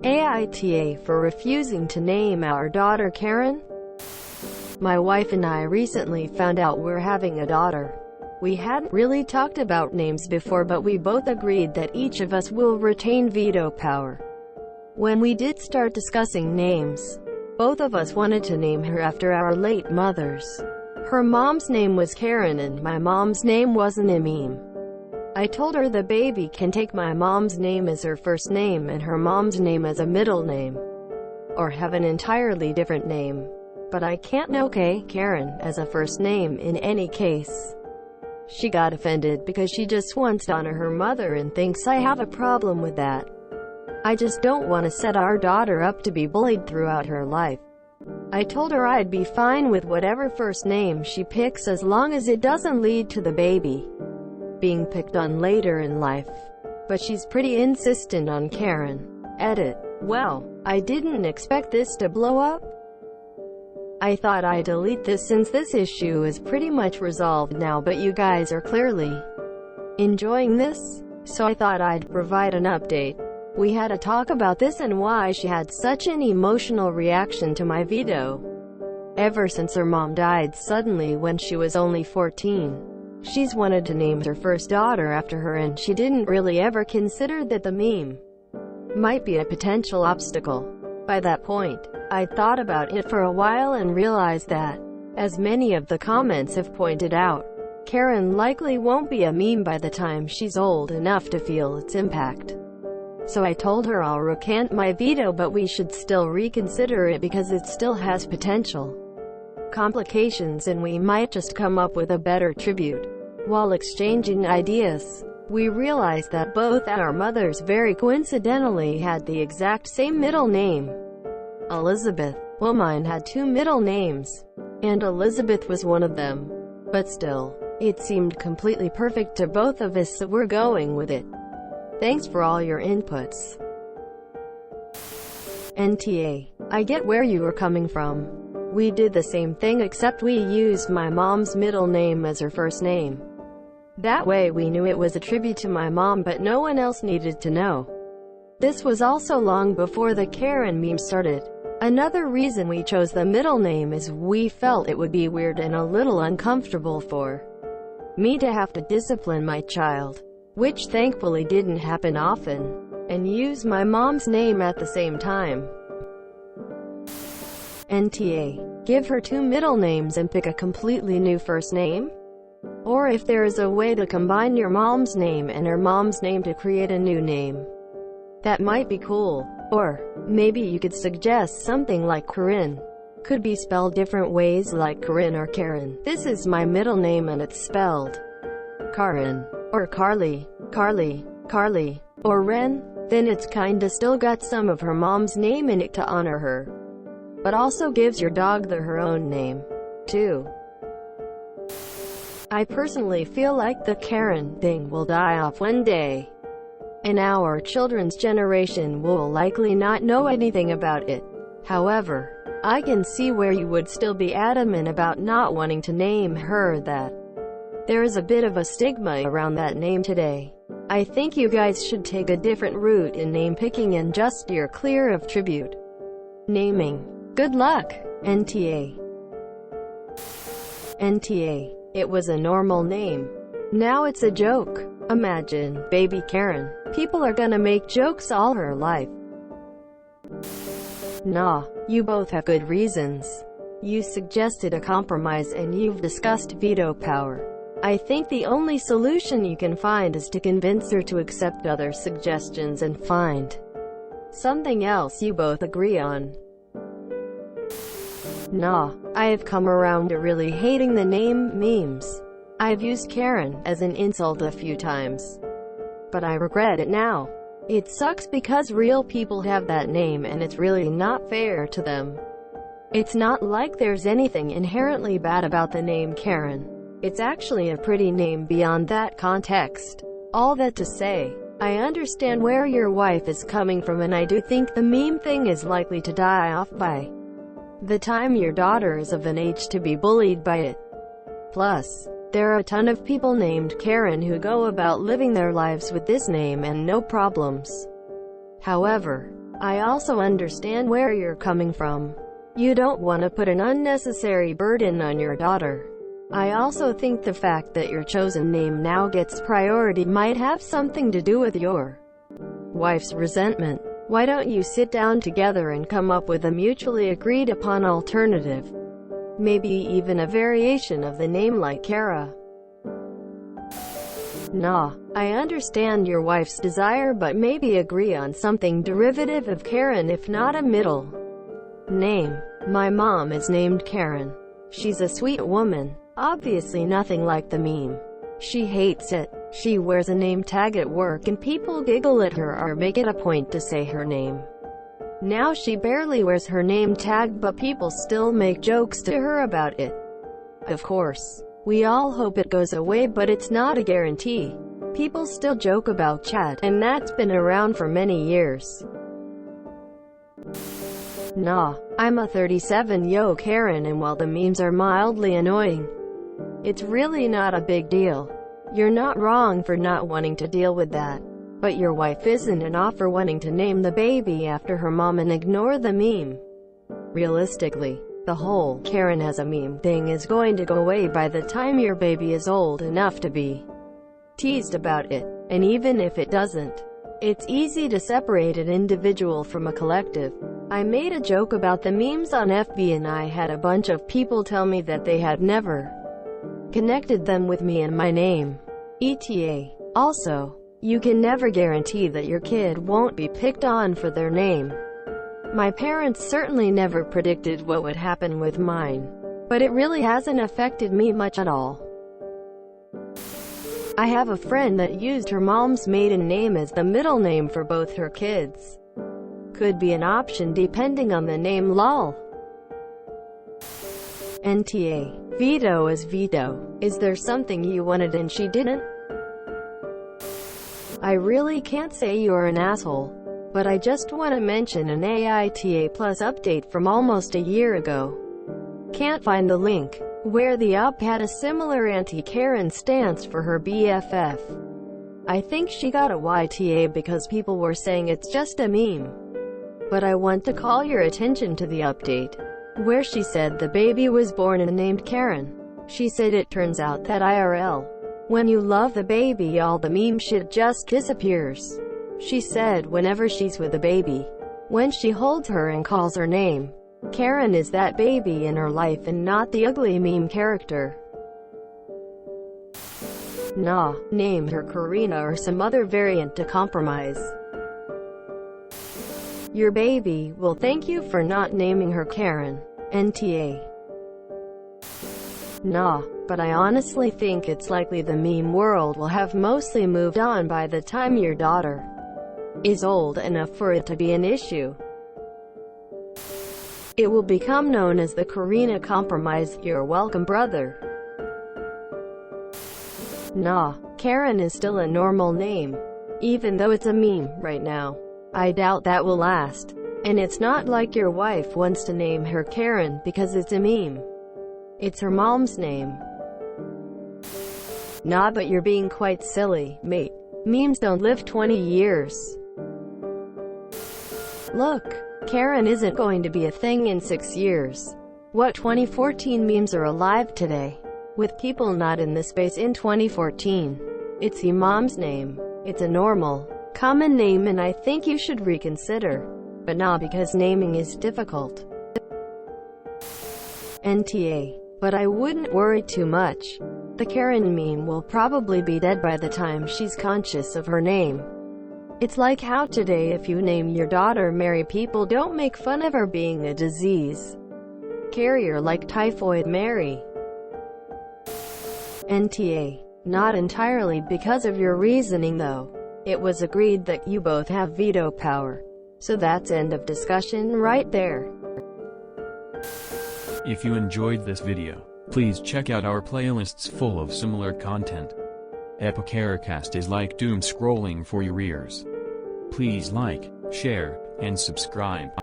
AITA for refusing to name our daughter Karen. My wife and I recently found out we're having a daughter. We hadn't really talked about names before, but we both agreed that each of us will retain veto power. When we did start discussing names, both of us wanted to name her after our late mothers. Her mom's name was Karen and my mom's name wasn't Amim. I told her the baby can take my mom's name as her first name and her mom's name as a middle name, or have an entirely different name. But I can't okay Karen as a first name in any case. She got offended because she just wants to honor her mother and thinks I have a problem with that. I just don't want to set our daughter up to be bullied throughout her life. I told her I'd be fine with whatever first name she picks as long as it doesn't lead to the baby being picked on later in life. But she's pretty insistent on Karen. Edit. Well, I didn't expect this to blow up. I thought I'd delete this since this issue is pretty much resolved now, but you guys are clearly enjoying this, so I thought I'd provide an update. We had a talk about this and why she had such an emotional reaction to my veto. Ever since her mom died suddenly when she was only 14, she's wanted to name her first daughter after her, and she didn't really ever consider that the meme might be a potential obstacle. By that point, I'd thought about it for a while and realized that, as many of the comments have pointed out, Karen likely won't be a meme by the time she's old enough to feel its impact. So I told her I'll recant my veto, but we should still reconsider it because it still has potential complications and we might just come up with a better tribute. While exchanging ideas, we realized that both our mothers very coincidentally had the exact same middle name, Elizabeth. Well, mine had two middle names, and Elizabeth was one of them. But still, it seemed completely perfect to both of us, so we're going with it. Thanks for all your inputs. NTA. I get where you were coming from. We did the same thing, except we used my mom's middle name as her first name. That way we knew it was a tribute to my mom, but no one else needed to know. This was also long before the Karen meme started. Another reason we chose the middle name is we felt it would be weird and a little uncomfortable for me to have to discipline my child, which thankfully didn't happen often, and use my mom's name at the same time. NTA. Give her two middle names and pick a completely new first name? Or if there is a way to combine your mom's name and her mom's name to create a new name, that might be cool. Or maybe you could suggest something like Corinne. Could be spelled different ways like Corinne or Karen. This is my middle name and it's spelled Karin. Or Carly, Carly, Carly. Or Ren. Then it's kinda still got some of her mom's name in it to honor her, but also gives your dog her own name, too. I personally feel like the Karen thing will die off one day, and our children's generation will likely not know anything about it. However, I can see where you would still be adamant about not wanting to name her that. There is a bit of a stigma around that name today. I think you guys should take a different route in name picking and just steer clear of tribute naming. Good luck, NTA. NTA. It was a normal name. Now it's a joke. Imagine, baby Karen. People are gonna make jokes all her life. Nah, you both have good reasons. You suggested a compromise and you've discussed veto power. I think the only solution you can find is to convince her to accept other suggestions and find something else you both agree on. Nah, I have come around to really hating the name memes. I've used Karen as an insult a few times, but I regret it now. It sucks because real people have that name and it's really not fair to them. It's not like there's anything inherently bad about the name Karen. It's actually a pretty name beyond that context. All that to say, I understand where your wife is coming from, and I do think the meme thing is likely to die off by the time your daughter is of an age to be bullied by it. Plus, there are a ton of people named Karen who go about living their lives with this name and no problems. However, I also understand where you're coming from. You don't want to put an unnecessary burden on your daughter. I also think the fact that your chosen name now gets priority might have something to do with your wife's resentment. Why don't you sit down together and come up with a mutually agreed upon alternative? Maybe even a variation of the name like Kara. Nah, I understand your wife's desire, but maybe agree on something derivative of Karen, if not a middle name. My mom is named Karen. She's a sweet woman. Obviously nothing like the meme. She hates it. She wears a name tag at work and people giggle at her or make it a point to say her name. Now she barely wears her name tag, but people still make jokes to her about it. Of course, we all hope it goes away, but it's not a guarantee. People still joke about Chad, and that's been around for many years. Nah, I'm a 37-yo Karen, and while the memes are mildly annoying, it's really not a big deal. You're not wrong for not wanting to deal with that. But your wife isn't an off for wanting to name the baby after her mom and ignore the meme. Realistically, the whole Karen has a meme thing is going to go away by the time your baby is old enough to be teased about it. And even if it doesn't, it's easy to separate an individual from a collective. I made a joke about the memes on FB and I had a bunch of people tell me that they had never connected them with me and my name. ETA. Also, you can never guarantee that your kid won't be picked on for their name. My parents certainly never predicted what would happen with mine, but it really hasn't affected me much at all. I have a friend that used her mom's maiden name as the middle name for both her kids. Could be an option depending on the name. Lol. NTA. Veto is veto. Is there something you wanted and she didn't? I really can't say you're an asshole, but I just want to mention an AITA Plus update from almost a year ago. Can't find the link. Where the up had a similar anti-Karen stance for her BFF. I think she got a YTA because people were saying it's just a meme. But I want to call your attention to the update, where she said the baby was born and named Karen. She said it turns out that IRL, when you love the baby, all the meme shit just disappears. She said whenever she's with the baby, when she holds her and calls her name, Karen is that baby in her life and not the ugly meme character. Nah, name her Karina or some other variant to compromise. Your baby will thank you for not naming her Karen. NTA. Nah, but I honestly think it's likely the meme world will have mostly moved on by the time your daughter is old enough for it to be an issue. It will become known as the Karina Compromise. You're welcome, brother. Nah, Karen is still a normal name, even though it's a meme right now. I doubt that will last. And it's not like your wife wants to name her Karen because it's a meme. It's her mom's name. Nah, but you're being quite silly, mate. Memes don't live 20 years. Look, Karen isn't going to be a thing in 6 years. What 2014 memes are alive today? With people not in the space in 2014. It's your mom's name. It's a normal, common name, and I think you should reconsider. But not because naming is difficult. NTA. But I wouldn't worry too much. The Karen meme will probably be dead by the time she's conscious of her name. It's like how today if you name your daughter Mary, people don't make fun of her being a disease carrier like Typhoid Mary. NTA. Not entirely because of your reasoning though. It was agreed that you both have veto power. So that's end of discussion right there. If you enjoyed this video, please check out our playlists full of similar content. AmITheAsshole is like doom scrolling for your ears. Please like, share, and subscribe.